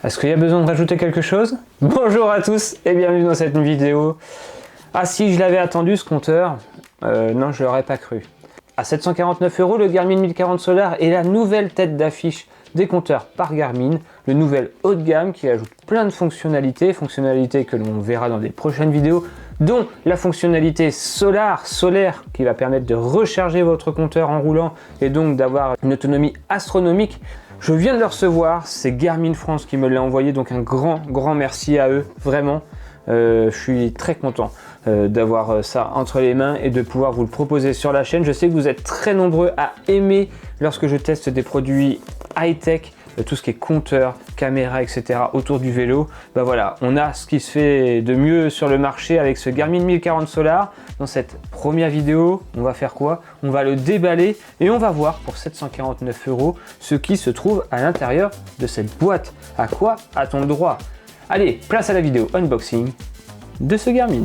Est-ce qu'il y a besoin de rajouter quelque chose? Bonjour à tous et bienvenue dans cette vidéo. Ah, si je l'avais attendu ce compteur, non, je l'aurais pas cru. À 749 €, le Garmin 1040 Solar est la nouvelle tête d'affiche des compteurs par Garmin, le nouvel haut de gamme qui ajoute plein de fonctionnalités que l'on verra dans des prochaines vidéos, dont la fonctionnalité solaire qui va permettre de recharger votre compteur en roulant et donc d'avoir une autonomie astronomique. Je viens de le recevoir, c'est Garmin France qui me l'a envoyé, donc un grand merci à eux, vraiment. Je suis très content d'avoir ça entre les mains et de pouvoir vous le proposer sur la chaîne. Je sais que vous êtes très nombreux à aimer lorsque je teste des produits high-tech, tout ce qui est compteur, caméra, etc. autour du vélo. Bah voilà, on a ce qui se fait de mieux sur le marché avec ce Garmin 1040 Solar. Dans cette première vidéo, on va faire quoi? On va le déballer et on va voir pour 749 € ce qui se trouve à l'intérieur de cette boîte. À quoi a-t-on le droit? Allez, place à la vidéo unboxing de ce Garmin.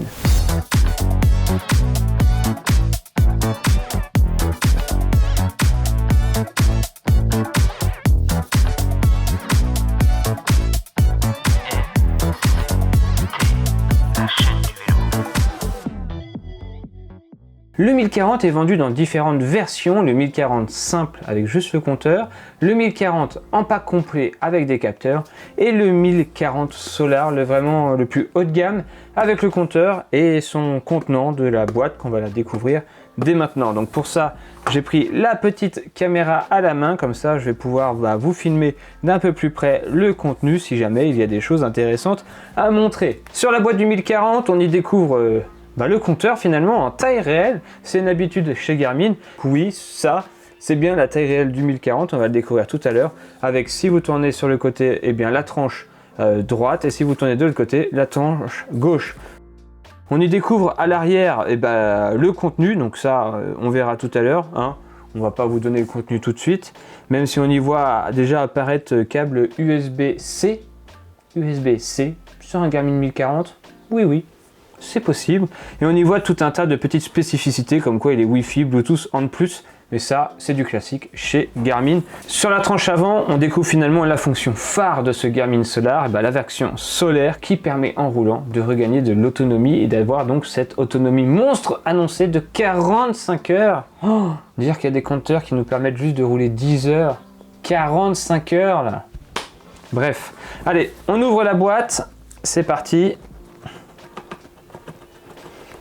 Le 1040 est vendu dans différentes versions, le 1040 simple avec juste le compteur, le 1040 en pack complet avec des capteurs et le 1040 Solar, vraiment le plus haut de gamme avec le compteur et son contenant de la boîte qu'on va la découvrir dès maintenant. Donc pour ça, j'ai pris la petite caméra à la main, comme ça je vais pouvoir vous filmer d'un peu plus près le contenu si jamais il y a des choses intéressantes à montrer. Sur la boîte du 1040, on y découvre le compteur finalement en taille réelle. C'est une habitude chez Garmin. Oui, ça c'est bien la taille réelle du 1040, on va le découvrir tout à l'heure, avec, si vous tournez sur le côté, eh bien la tranche droite, et si vous tournez de l'autre côté, la tranche gauche. On y découvre à l'arrière le contenu, donc ça on verra tout à l'heure, hein. On va pas vous donner le contenu tout de suite, même si on y voit déjà apparaître câble USB-C sur un Garmin 1040, oui, c'est possible. Et on y voit tout un tas de petites spécificités comme quoi il est Wi-Fi, Bluetooth en plus, mais ça c'est du classique chez Garmin. Sur la tranche avant, on découvre finalement la fonction phare de ce Garmin Solar, la version solaire qui permet en roulant de regagner de l'autonomie et d'avoir donc cette autonomie monstre annoncée de 45 heures. Oh, dire qu'il y a des compteurs qui nous permettent juste de rouler 10 heures, 45 heures là. Bref, allez, on ouvre la boîte, c'est parti.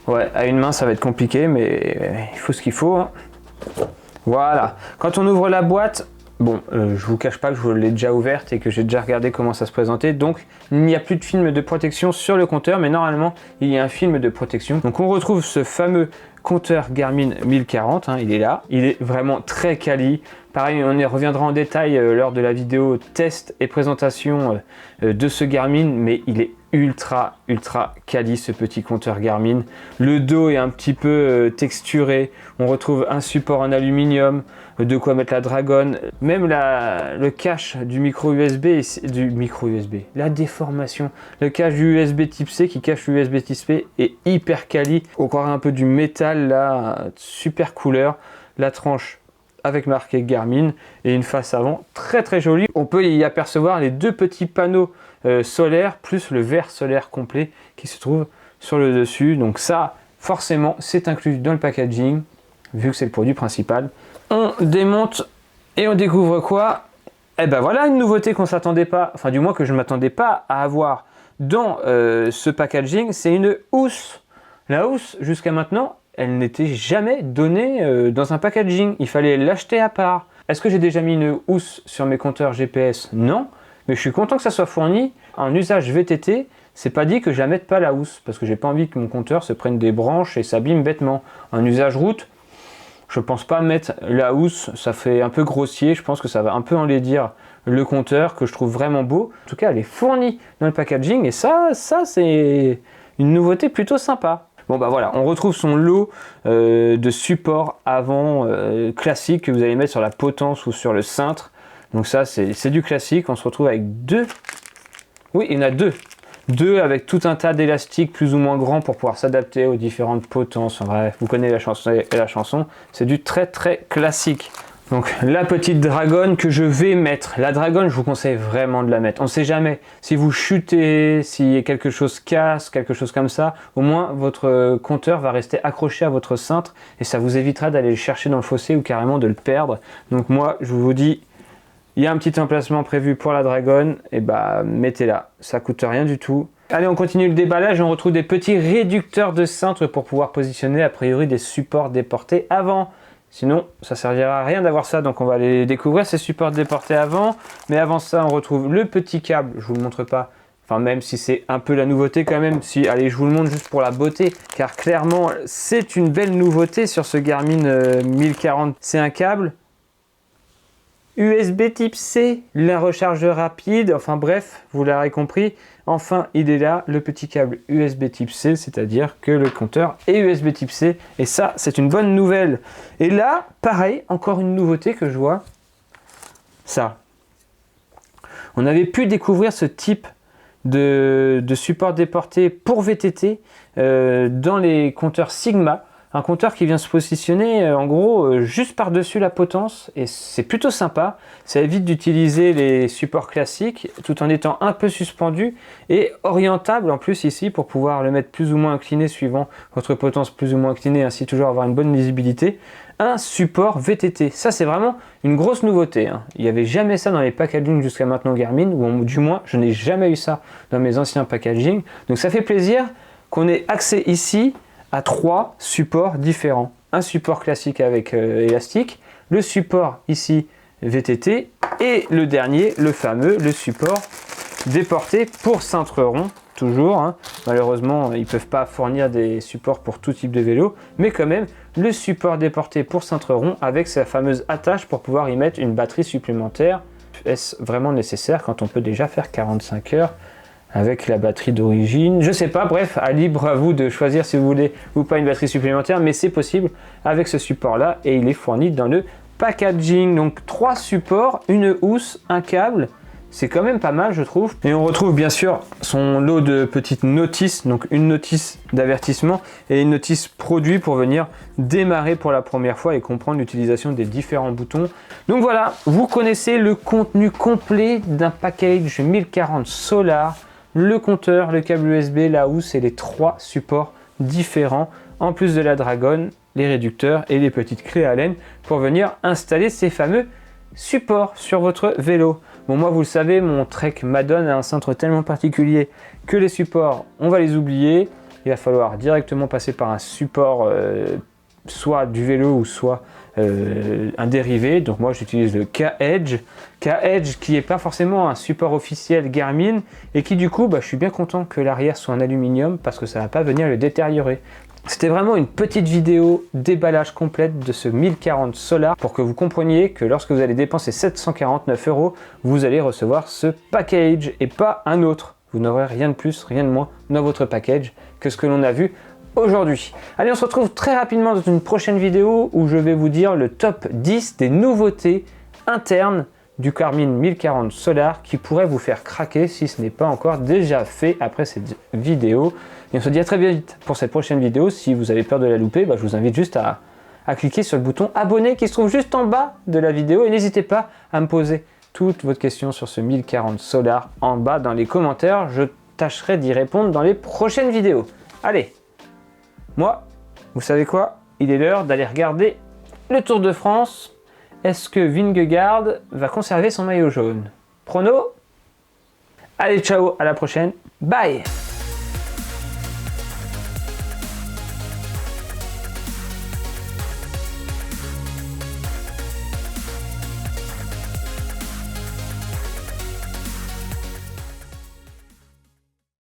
Ouais, à une main ça va être compliqué, mais il faut ce qu'il faut, hein. Voilà, quand on ouvre la boîte, bon, je vous cache pas que je l'ai déjà ouverte et que j'ai déjà regardé comment ça se présentait, donc il n'y a plus de film de protection sur le compteur, mais normalement il y a un film de protection. Donc on retrouve ce fameux compteur Garmin 1040, hein, il est là, il est vraiment très quali. Pareil, on y reviendra en détail lors de la vidéo test et présentation de ce Garmin, mais il est ultra quali ce petit compteur Garmin. Le dos est un petit peu texturé, on retrouve un support en aluminium, de quoi mettre la dragonne, même le cache du micro USB, la déformation, le cache du USB type C qui cache l'USB type C est hyper quali, on croirait un peu du métal là, super couleur, la tranche avec marqué Garmin et une face avant très jolie. On peut y apercevoir les deux petits panneaux solaires plus le verre solaire complet qui se trouve sur le dessus. Donc ça, forcément, c'est inclus dans le packaging vu que c'est le produit principal. On démonte et on découvre quoi? Eh ben voilà une nouveauté qu'on s'attendait pas, enfin du moins que je ne m'attendais pas à avoir dans ce packaging, c'est une housse. La housse, jusqu'à maintenant, elle n'était jamais donnée dans un packaging, il fallait l'acheter à part. Est-ce que j'ai déjà mis une housse sur mes compteurs GPS? Non, mais je suis content que ça soit fourni. En usage VTT, c'est pas dit que je la mette pas la housse, parce que j'ai pas envie que mon compteur se prenne des branches et s'abîme bêtement. En usage route, je pense pas mettre la housse, ça fait un peu grossier, je pense que ça va un peu enlaidir le compteur, que je trouve vraiment beau. En tout cas, elle est fournie dans le packaging, et ça c'est une nouveauté plutôt sympa. Bon bah voilà, on retrouve son lot de supports avant classique que vous allez mettre sur la potence ou sur le cintre. Donc ça c'est du classique, on se retrouve avec deux. Oui, il y en a deux avec tout un tas d'élastiques plus ou moins grands pour pouvoir s'adapter aux différentes potences. En vrai, vous connaissez la chanson, c'est du très classique. Donc la petite dragonne que je vais mettre. La dragonne, je vous conseille vraiment de la mettre. On ne sait jamais. Si vous chutez, si quelque chose casse, quelque chose comme ça, au moins votre compteur va rester accroché à votre cintre et ça vous évitera d'aller le chercher dans le fossé ou carrément de le perdre. Donc moi, je vous dis, il y a un petit emplacement prévu pour la dragonne, et bah mettez-la. Ça coûte rien du tout. Allez, on continue le déballage et on retrouve des petits réducteurs de cintre pour pouvoir positionner a priori des supports déportés avant. Sinon, ça servira à rien d'avoir ça, donc on va aller découvrir ces supports déportés avant. Mais avant ça, on retrouve le petit câble, je vous le montre pas, enfin même si c'est un peu la nouveauté quand même. Si, allez, je vous le montre juste pour la beauté, car clairement, c'est une belle nouveauté sur ce Garmin 1040. C'est un câble USB type C, la recharge rapide, enfin bref, vous l'aurez compris. Enfin, il est là, le petit câble USB type C, c'est-à-dire que le compteur est USB type C. Et ça, c'est une bonne nouvelle. Et là, pareil, encore une nouveauté que je vois. Ça. On avait pu découvrir ce type de support déporté pour VTT dans les compteurs Sigma. Un compteur qui vient se positionner en gros juste par-dessus la potence et c'est plutôt sympa. Ça évite d'utiliser les supports classiques tout en étant un peu suspendu et orientable en plus ici pour pouvoir le mettre plus ou moins incliné suivant votre potence plus ou moins inclinée, ainsi toujours avoir une bonne lisibilité. Un support VTT, ça c'est vraiment une grosse nouveauté, hein. Il n'y avait jamais ça dans les packaging jusqu'à maintenant Garmin, ou du moins je n'ai jamais eu ça dans mes anciens packaging. Donc ça fait plaisir qu'on ait accès ici à 3 supports différents. Un support classique avec élastique, le support ici VTT et le dernier, le fameux, le support déporté pour cintre rond, toujours. Hein. Malheureusement, ils ne peuvent pas fournir des supports pour tout type de vélo, mais quand même, le support déporté pour cintre rond avec sa fameuse attache pour pouvoir y mettre une batterie supplémentaire. Est-ce vraiment nécessaire quand on peut déjà faire 45 heures avec la batterie d'origine? Je sais pas, bref, libre à vous de choisir si vous voulez ou pas une batterie supplémentaire, mais c'est possible avec ce support là et il est fourni dans le packaging. Donc 3 supports, une housse, un câble, c'est quand même pas mal je trouve. Et on retrouve bien sûr son lot de petites notices, donc une notice d'avertissement et une notice produit pour venir démarrer pour la première fois et comprendre l'utilisation des différents boutons. Donc voilà, vous connaissez le contenu complet d'un package 1040 Solar. Le compteur, le câble USB, la housse et les 3 supports différents, en plus de la dragonne, les réducteurs et les petites clés Allen pour venir installer ces fameux supports sur votre vélo. Bon, moi vous le savez, mon Trek Madone a un cintre tellement particulier que les supports, on va les oublier. Il va falloir directement passer par un support soit du vélo ou soit un dérivé. Donc moi j'utilise le K-Edge qui n'est pas forcément un support officiel Garmin et qui du coup je suis bien content que l'arrière soit en aluminium parce que ça va pas venir le détériorer. C'était vraiment une petite vidéo déballage complète de ce 1040 Solar pour que vous compreniez que lorsque vous allez dépenser 749 €, vous allez recevoir ce package et pas un autre. Vous n'aurez rien de plus, rien de moins dans votre package que ce que l'on a vu aujourd'hui. Allez, on se retrouve très rapidement dans une prochaine vidéo où je vais vous dire le top 10 des nouveautés internes du Garmin 1040 Solar qui pourrait vous faire craquer si ce n'est pas encore déjà fait après cette vidéo. Et on se dit à très vite pour cette prochaine vidéo. Si vous avez peur de la louper, je vous invite juste à cliquer sur le bouton abonner qui se trouve juste en bas de la vidéo et n'hésitez pas à me poser toutes vos questions sur ce 1040 Solar en bas dans les commentaires. Je tâcherai d'y répondre dans les prochaines vidéos. Allez, moi, vous savez quoi? Il est l'heure d'aller regarder le Tour de France. Est-ce que Vingegaard va conserver son maillot jaune? Prono? Allez, ciao, à la prochaine. Bye!